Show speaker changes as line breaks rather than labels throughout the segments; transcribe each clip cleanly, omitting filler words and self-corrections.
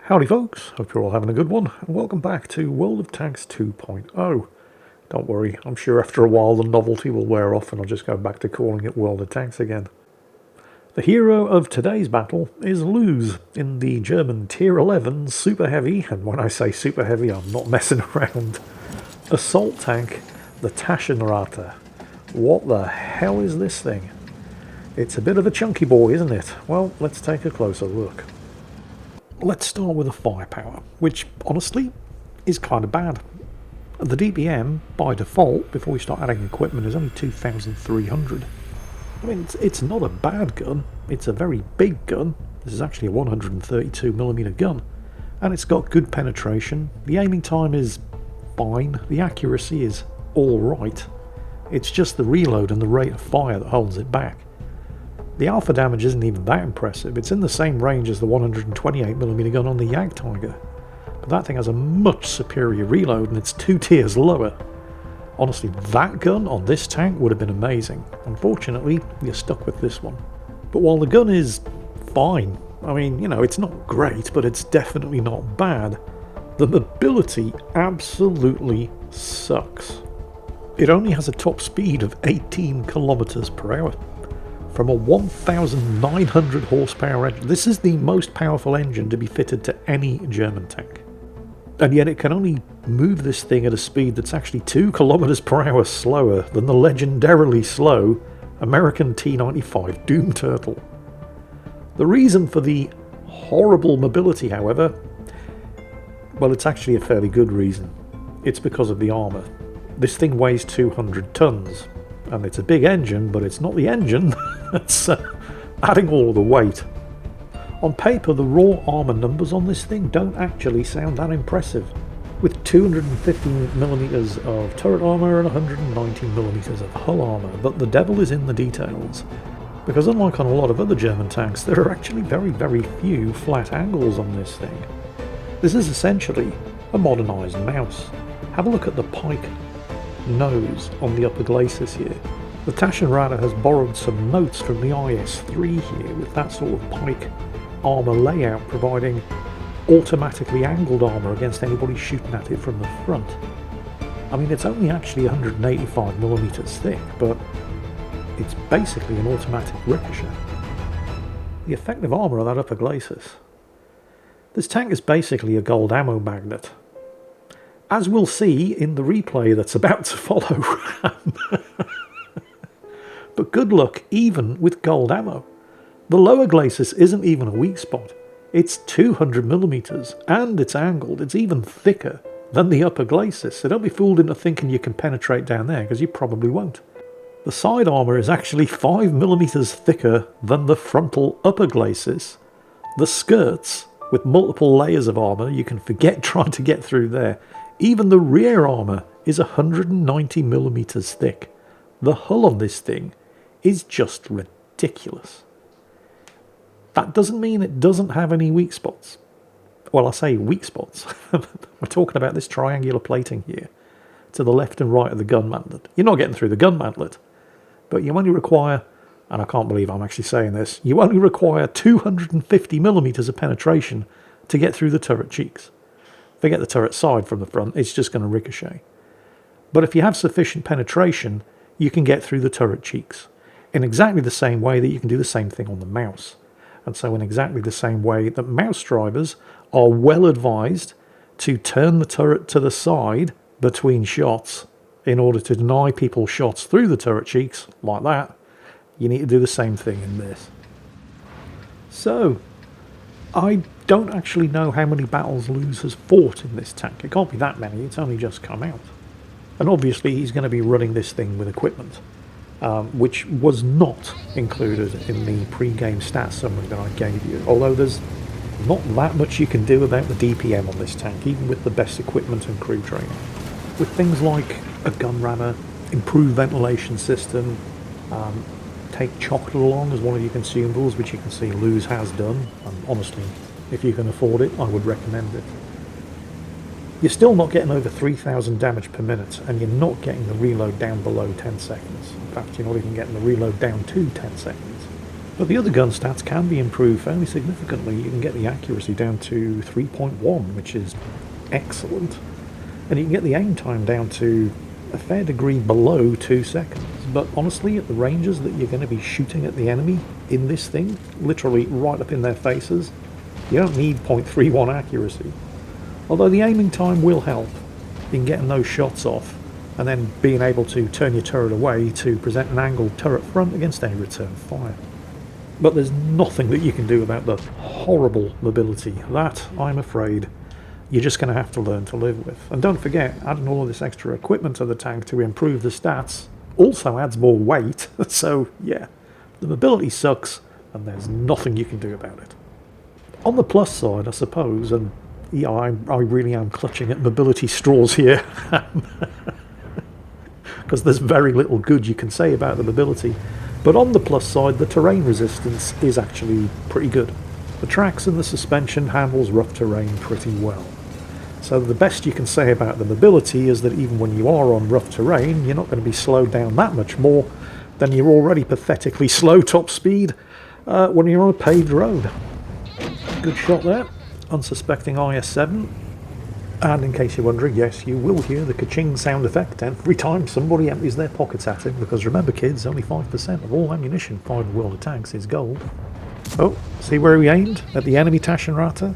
Howdy folks, hope you're all having a good one, and welcome back to World of Tanks 2.0. Don't worry, I'm sure after a while the novelty will wear off and I'll just go back to calling it World of Tanks again. The hero of today's battle is Luz in the German Tier 11 Super Heavy, and when I say Super Heavy I'm not messing around, assault tank, the Taschenrate. What the hell is this thing? It's a bit of a chunky boy, isn't it? Well, let's take a closer look. Let's start with the firepower, which honestly is kind of bad. The DPM by default, before we start adding equipment, is only 2,300. I mean, it's not a bad gun, it's a very big gun. This is actually a 132mm gun, and it's got good penetration. The aiming time is fine, the accuracy is alright. It's just the reload and the rate of fire that holds it back. The alpha damage isn't even that impressive. It's in the same range as the 128mm gun on the Jagdtiger, but that thing has a much superior reload and it's 2 tiers lower. Honestly, that gun on this tank would have been amazing. Unfortunately, you're stuck with this one. But while the gun is fine, I mean, you know, it's not great, but it's definitely not bad, the mobility absolutely sucks. It only has a top speed of 18 kilometers per hour. From a 1,900 horsepower engine. This is the most powerful engine to be fitted to any German tank. And yet it can only move this thing at a speed that's actually 2 kilometers per hour slower than the legendarily slow American T-95 Doom Turtle. The reason for the horrible mobility, however, well, it's actually a fairly good reason. It's because of the armour. This thing weighs 200 tons. And it's a big engine, but it's not the engine that's adding all the weight. On paper, the raw armour numbers on this thing don't actually sound that impressive, with 250mm of turret armour and 190mm of hull armour, but the devil is in the details. Because unlike on a lot of other German tanks, there are actually very few flat angles on this thing. This is essentially a modernised mouse. Have a look at the pike nose on the upper glacis here. The Taschenrate has borrowed some notes from the IS-3 here, with that sort of pike armour layout, providing automatically angled armour against anybody shooting at it from the front. I mean, it's only actually 185mm thick, but it's basically an automatic ricochet. The effective armour of that upper glacis. This tank is basically a gold ammo magnet, as we'll see in the replay that's about to follow. But good luck even with gold ammo. The lower glacis isn't even a weak spot. It's 200mm and it's angled. It's even thicker than the upper glacis, so don't be fooled into thinking you can penetrate down there, because you probably won't. The side armour is actually 5mm thicker than the frontal upper glacis. The skirts, with multiple layers of armour, you can forget trying to get through there. Even the rear armour is 190mm thick. The hull on this thing is just ridiculous. That doesn't mean it doesn't have any weak spots. Well, I say weak spots. We're talking about this triangular plating here, to the left and right of the gun mantlet. You're not getting through the gun mantlet, but you only require, and I can't believe I'm actually saying this, you only require 250mm of penetration to get through the turret cheeks. Forget the turret side from the front, it's just going to ricochet. But if you have sufficient penetration, you can get through the turret cheeks, in exactly the same way that you can do the same thing on the mouse. And so in exactly the same way that mouse drivers are well advised to turn the turret to the side between shots in order to deny people shots through the turret cheeks, like that, you need to do the same thing in this. So, I don't actually know how many battles Luz has fought in this tank. It can't be that many, it's only just come out. And obviously he's going to be running this thing with equipment, which was not included in the pre-game stats summary that I gave you. Although there's not that much you can do about the DPM on this tank, even with the best equipment and crew training. With things like a gun rammer, improved ventilation system, take chocolate along as one of your consumables, which you can see Luz has done, and honestly, if you can afford it, I would recommend it. You're still not getting over 3,000 damage per minute, and you're not getting the reload down below 10 seconds. In fact, you're not even getting the reload down to 10 seconds. But the other gun stats can be improved fairly significantly. You can get the accuracy down to 3.1, which is excellent. And you can get the aim time down to a fair degree below 2 seconds. But honestly, at the ranges that you're going to be shooting at the enemy in this thing, literally right up in their faces, you don't need 0.31 accuracy. Although the aiming time will help in getting those shots off, and then being able to turn your turret away to present an angled turret front against any return fire. But there's nothing that you can do about the horrible mobility. That, I'm afraid, you're just going to have to learn to live with. And don't forget, adding all of this extra equipment to the tank to improve the stats also adds more weight. So, yeah, the mobility sucks, and there's nothing you can do about it. On the plus side, I suppose, and yeah, I really am clutching at mobility straws here, because there's very little good you can say about the mobility. But on the plus side, the terrain resistance is actually pretty good. The tracks and the suspension handles rough terrain pretty well. So the best you can say about the mobility is that even when you are on rough terrain, you're not going to be slowed down that much more than you're already pathetically slow top speed when you're on a paved road. Good shot there. Unsuspecting IS-7. And in case you're wondering, yes, you will hear the ka-ching sound effect every time somebody empties their pockets at him, because remember kids, only 5% of all ammunition fired in World of Tanks is gold. Oh, see where he aimed? At the enemy Taschenratte?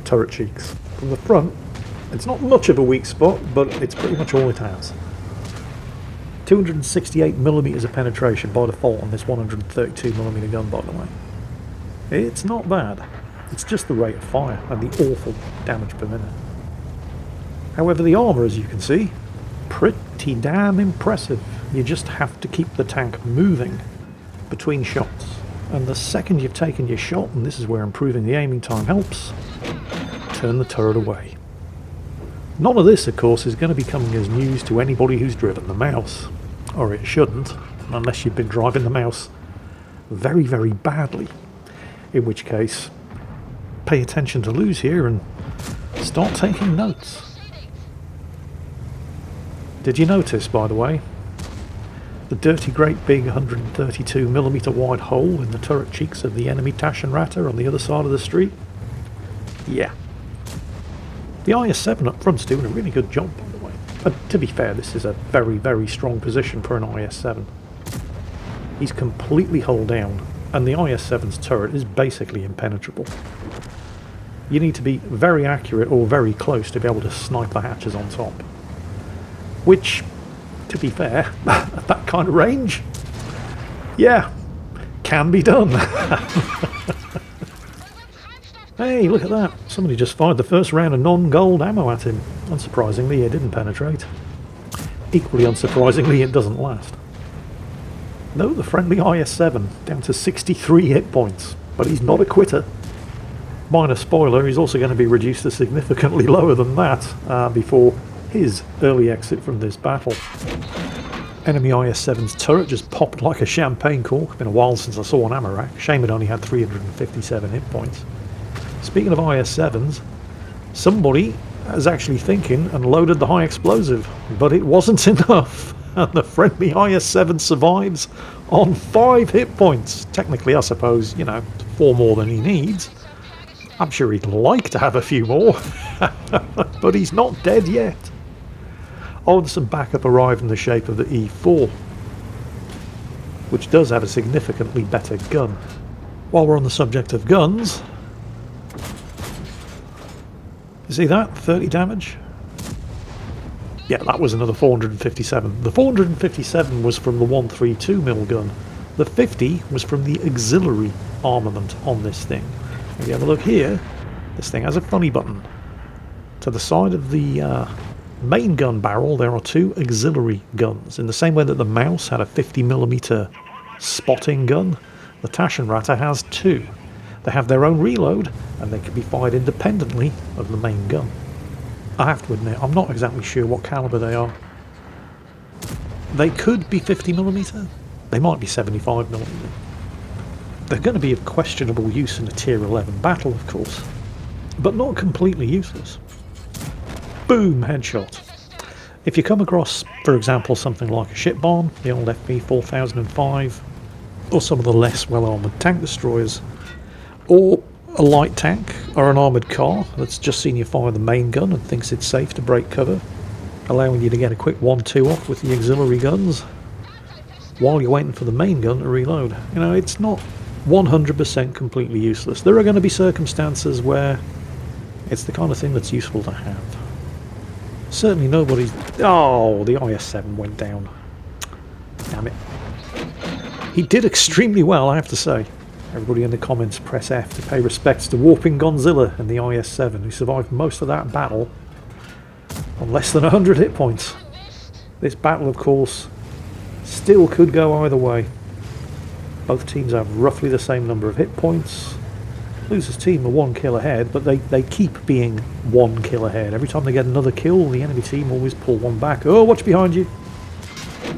Turret cheeks. From the front, it's not much of a weak spot, but it's pretty much all it has. 268mm of penetration by default on this 132mm gun, by the way. It's not bad. It's just the rate of fire and the awful damage per minute. However, the armour, as you can see, pretty damn impressive. You just have to keep the tank moving between shots. And the second you've taken your shot, and this is where improving the aiming time helps, turn the turret away. None of this, of course, is going to be coming as news to anybody who's driven the mouse. Or it shouldn't, unless you've been driving the mouse very, very badly. In which case, pay attention to lose here and start taking notes. Did you notice, by the way, the dirty great big 132mm wide hole in the turret cheeks of the enemy Taschenratte on the other side of the street? Yeah. The IS-7 up front's doing a really good job, by the way. And to be fair, this is a very, very strong position for an IS-7. He's completely hull down, and the IS-7's turret is basically impenetrable. You need to be very accurate or very close to be able to snipe the hatches on top. Which, to be fair, at that kind of range, yeah, can be done. Hey, look at that. Somebody just fired the first round of non-gold ammo at him. Unsurprisingly, it didn't penetrate. Equally unsurprisingly, it doesn't last. No, the friendly IS-7, down to 63 hit points, but he's not a quitter. Minor spoiler, he's also going to be reduced to significantly lower than that before his early exit from this battle. Enemy IS-7's turret just popped like a champagne cork. Been a while since I saw an ammo rack. Shame it only had 357 hit points. Speaking of IS-7s, somebody was actually thinking and loaded the high explosive, but it wasn't enough. And the friendly IS-7 survives on 5 hit points. Technically, I suppose, 4 more than he needs. I'm sure he'd like to have a few more, but he's not dead yet. Oh, and some backup arrived in the shape of the E4, which does have a significantly better gun. While we're on the subject of guns, you see that? 30 damage? Yeah, that was another 457. The 457 was from the 132mm gun. The 50 was from the auxiliary armament on this thing. If you have a look here, this thing has a funny button. To the side of the main gun barrel, there are 2 auxiliary guns. In the same way that the mouse had a 50mm spotting gun, the Taschenratte has 2. They have their own reload, and they can be fired independently of the main gun. I have to admit, I'm not exactly sure what caliber they are. They could be 50mm, they might be 75mm. They're going to be of questionable use in a tier 11 battle, of course, but not completely useless. Boom, headshot. If you come across, for example, something like a ship bomb, the old FP 4005, or some of the less well-armoured tank destroyers, or a light tank or an armoured car that's just seen you fire the main gun and thinks it's safe to break cover, allowing you to get a quick 1-2 off with the auxiliary guns while you're waiting for the main gun to reload. You know, it's not 100% completely useless. There are going to be circumstances where it's the kind of thing that's useful to have. Certainly nobody's... Oh, the IS-7 went down. Damn it. He did extremely well, I have to say. Everybody in the comments press F to pay respects to Warping Gonzilla and the IS-7, who survived most of that battle on less than 100 hit points. This battle, of course, still could go either way. Both teams have roughly the same number of hit points. Loser's team are 1 kill ahead, but they keep being 1 kill ahead. Every time they get another kill, the enemy team always pull one back. Oh, watch behind you!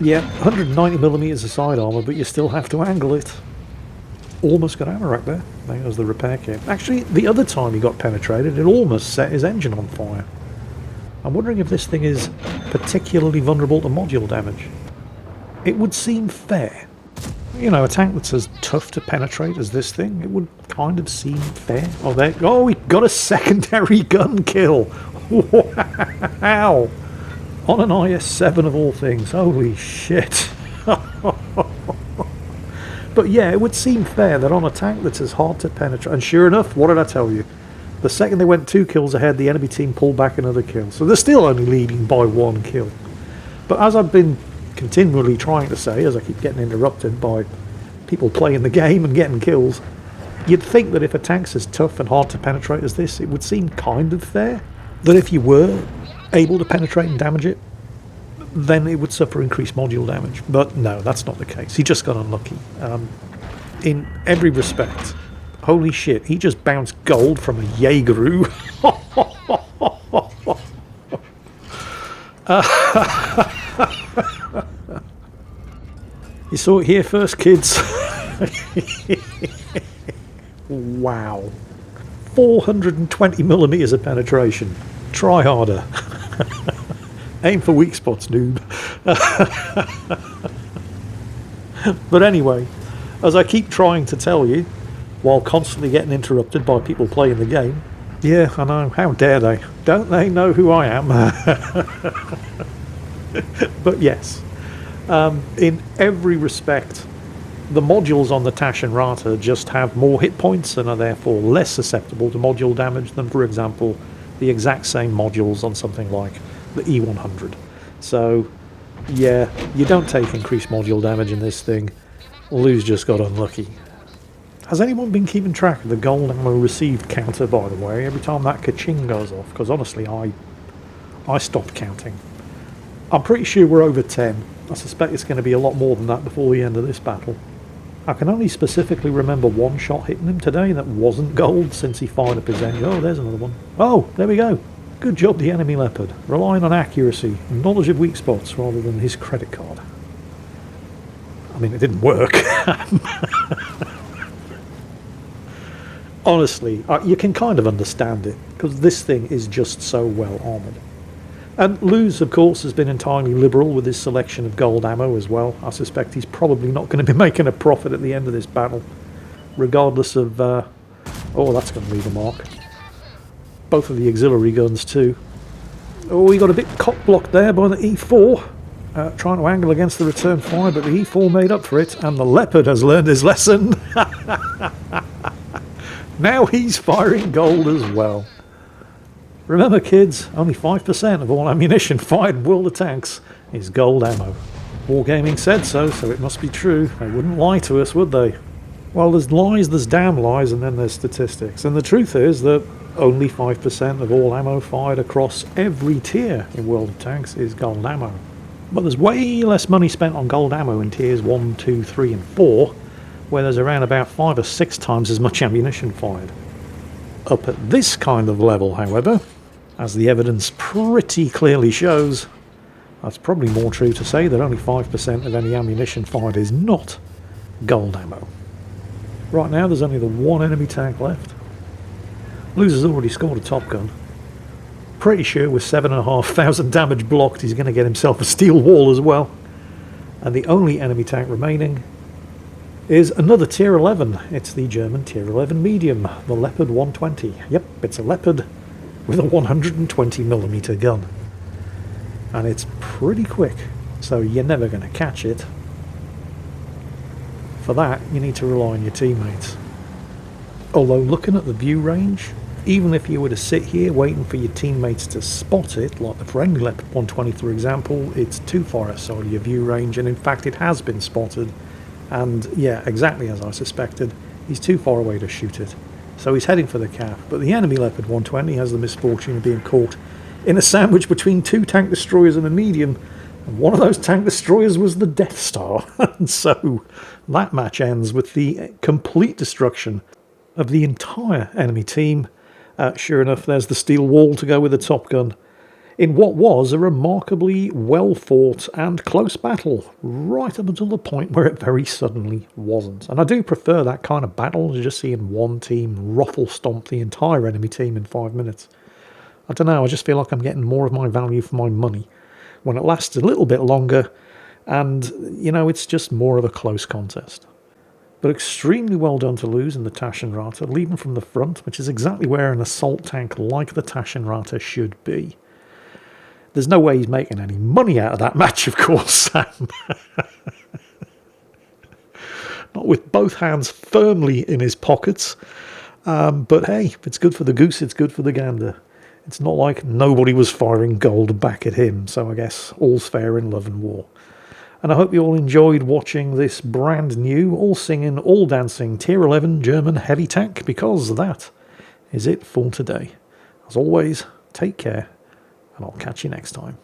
Yeah, 190mm of side armour, but you still have to angle it. Almost got ammo rack there. There goes the repair kit. Actually, the other time he got penetrated, it almost set his engine on fire. I'm wondering if this thing is particularly vulnerable to module damage. It would seem fair. You know, a tank that's as tough to penetrate as this thing, it would kind of seem fair. Oh, there. Oh, he got a secondary gun kill. Wow. On an IS-7 of all things. Holy shit. But yeah, it would seem fair that on a tank that's as hard to penetrate, and sure enough, what did I tell you? The second they went 2 kills ahead, the enemy team pulled back another kill. So they're still only leading by 1 kill. But as I've been continually trying to say, as I keep getting interrupted by people playing the game and getting kills, you'd think that if a tank's as tough and hard to penetrate as this, it would seem kind of fair that if you were able to penetrate and damage it, then it would suffer increased module damage. But no, that's not the case. He just got unlucky. In every respect. Holy shit, he just bounced gold from a Jaegeru. You saw it here first, kids. Wow. 420mm of penetration. Try harder. Aim for weak spots, noob. But anyway, as I keep trying to tell you, while constantly getting interrupted by people playing the game, yeah, I know, how dare they? Don't they know who I am? But yes, in every respect, the modules on the Tash and Rata just have more hit points and are therefore less susceptible to module damage than, for example, the exact same modules on something like the E100. So yeah, you don't take increased module damage in this thing. Lou's just got unlucky. Has anyone been keeping track of the gold ammo received counter, by the way, every time that ka-ching goes off? Because honestly, I stopped counting. I'm pretty sure we're over 10. I suspect it's going to be a lot more than that before the end of this battle. I can only specifically remember one shot hitting him today that wasn't gold since he fired up his engine. Oh, there's another one. Oh, there we go. Good job, the enemy Leopard, relying on accuracy and knowledge of weak spots rather than his credit card. I mean, it didn't work. Honestly, you can kind of understand it, because this thing is just so well armoured. And Luz, of course, has been entirely liberal with his selection of gold ammo as well. I suspect he's probably not going to be making a profit at the end of this battle, regardless of... oh, that's going to leave a mark. Both of the auxiliary guns too. Oh, we got a bit cock-blocked there by the E4. Trying to angle against the return fire, but the E4 made up for it, and the Leopard has learned his lesson. Now he's firing gold as well. Remember, kids, only 5% of all ammunition fired in World of Tanks is gold ammo. Wargaming said so, so it must be true. They wouldn't lie to us, would they? Well, there's lies, there's damn lies, and then there's statistics. And the truth is that only 5% of all ammo fired across every tier in World of Tanks is gold ammo. But there's way less money spent on gold ammo in tiers 1, 2, 3 and 4, where there's around about 5 or 6 times as much ammunition fired. Up at this kind of level, however, as the evidence pretty clearly shows, that's probably more true to say that only 5% of any ammunition fired is not gold ammo. Right now there's only the one enemy tank left. Loser's already scored a Top Gun. Pretty sure with 7,500 damage blocked he's going to get himself a steel wall as well. And the only enemy tank remaining is another Tier 11. It's the German Tier 11 medium, the Leopard 120. Yep, it's a Leopard with a 120mm gun. And it's pretty quick, so you're never going to catch it. For that, you need to rely on your teammates. Although looking at the view range, even if you were to sit here waiting for your teammates to spot it, like the friendly Leopard 120 for example, it's too far outside of your view range, and in fact it has been spotted. And yeah, exactly as I suspected, he's too far away to shoot it. So he's heading for the calf, but the enemy Leopard 120 has the misfortune of being caught in a sandwich between two tank destroyers and a medium, and one of those tank destroyers was the Death Star. And so that match ends with the complete destruction of the entire enemy team. Sure enough, there's the steel wall to go with the Top Gun, in what was a remarkably well-fought and close battle, right up until the point where it very suddenly wasn't. And I do prefer that kind of battle to just seeing one team ruffle-stomp the entire enemy team in 5 minutes. I don't know, I just feel like I'm getting more of my value for my money when it lasts a little bit longer, and, you know, it's just more of a close contest. But extremely well done to lose in the Taschenrate, leading from the front, which is exactly where an assault tank like the Taschenrate should be. There's no way he's making any money out of that match, of course, Sam. Not with both hands firmly in his pockets. But hey, if it's good for the goose, it's good for the gander. It's not like nobody was firing gold back at him, so I guess all's fair in love and war. And I hope you all enjoyed watching this brand new, all singing, all dancing Tier 11 German heavy tank, because that is it for today. As always, take care, and I'll catch you next time.